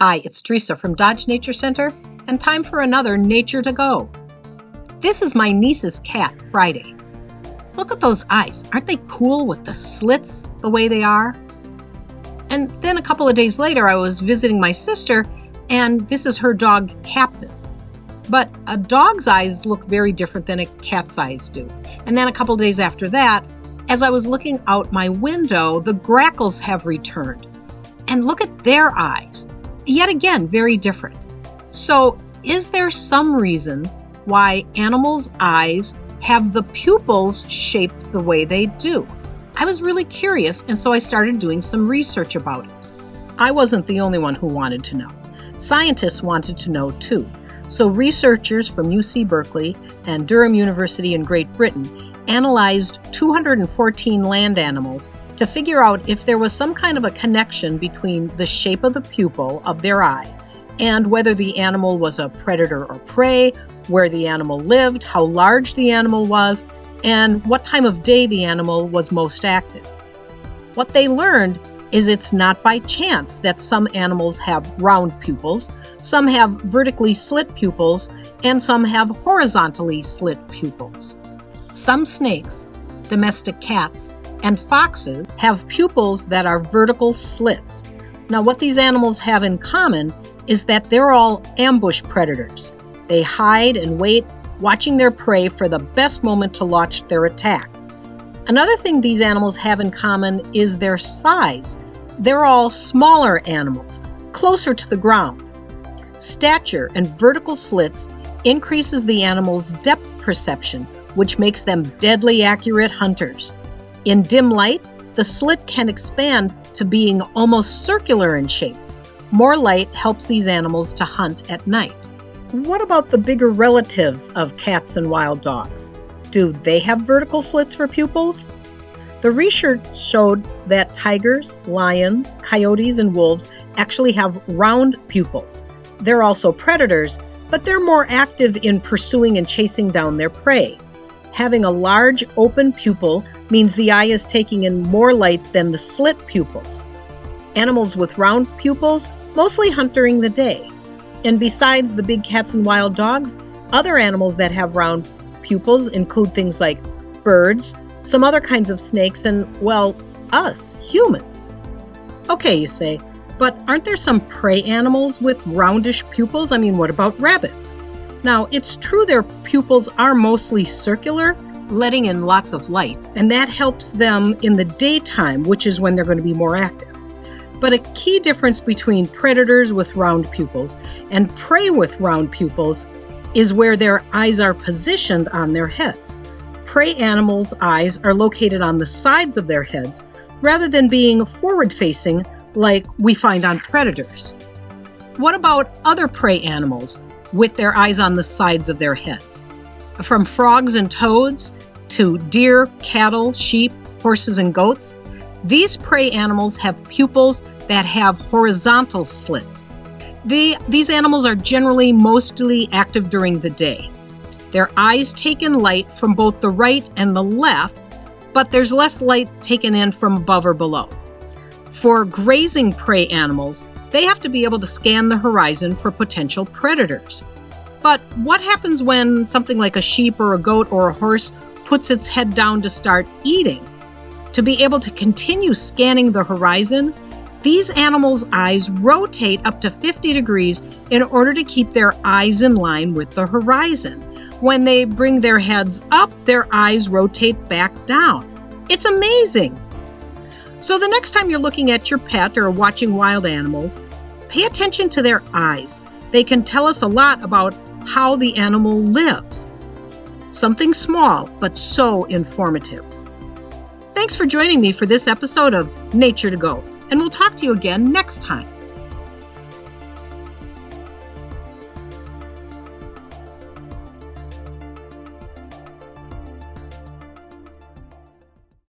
Hi, it's Teresa from Dodge Nature Center, and time for another Nature to Go. This is my niece's cat, Friday. Look at those eyes. Aren't they cool with the slits the way they are? And then a couple of days later, I was visiting my sister, and this is her dog, Captain. But a dog's eyes look very different than a cat's eyes do. And then a couple of days after that, as I was looking out my window, the grackles have returned. And look at their eyes. Yet again, very different. So, is there some reason why animals' eyes have the pupils shaped the way they do? I was really curious, and so I started doing some research about it. I wasn't the only one who wanted to know. Scientists wanted to know too. So researchers from UC Berkeley and Durham University in Great Britain analyzed 214 land animals to figure out if there was some kind of a connection between the shape of the pupil of their eye and whether the animal was a predator or prey, where the animal lived, how large the animal was, and what time of day the animal was most active. What they learned is it's not by chance that some animals have round pupils, some have vertically slit pupils, and some have horizontally slit pupils. Some snakes, domestic cats, and foxes have pupils that are vertical slits. Now, what these animals have in common is that they're all ambush predators. They hide and wait, watching their prey for the best moment to launch their attack. Another thing these animals have in common is their size. They're all smaller animals, closer to the ground. Stature and vertical slits increases the animal's depth perception, which makes them deadly accurate hunters. In dim light, the slit can expand to being almost circular in shape. More light helps these animals to hunt at night. What about the bigger relatives of cats and wild dogs? Do they have vertical slits for pupils? The research showed that tigers, lions, coyotes, and wolves actually have round pupils. They're also predators, but they're more active in pursuing and chasing down their prey. Having a large open pupil means the eye is taking in more light than the slit pupils. Animals with round pupils mostly hunt during the day. And besides the big cats and wild dogs, other animals that have round pupils include things like birds, some other kinds of snakes, and, well, us, humans. Okay, you say, but aren't there some prey animals with roundish pupils? I mean, what about rabbits? Now, it's true their pupils are mostly circular, letting in lots of light, and that helps them in the daytime, which is when they're going to be more active. But a key difference between predators with round pupils and prey with round pupils is where their eyes are positioned on their heads. Prey animals' eyes are located on the sides of their heads rather than being forward-facing like we find on predators. What about other prey animals with their eyes on the sides of their heads? From frogs and toads to deer, cattle, sheep, horses, and goats, these prey animals have pupils that have horizontal slits. These animals are generally mostly active during the day. Their eyes take in light from both the right and the left, but there's less light taken in from above or below. For grazing prey animals, they have to be able to scan the horizon for potential predators. But what happens when something like a sheep or a goat or a horse puts its head down to start eating? To be able to continue scanning the horizon, these animals' eyes rotate up to 50 degrees in order to keep their eyes in line with the horizon. When they bring their heads up, their eyes rotate back down. It's amazing! So the next time you're looking at your pet or watching wild animals, pay attention to their eyes. They can tell us a lot about how the animal lives. Something small, but so informative. Thanks for joining me for this episode of Nature to Go, and we'll talk to you again next time.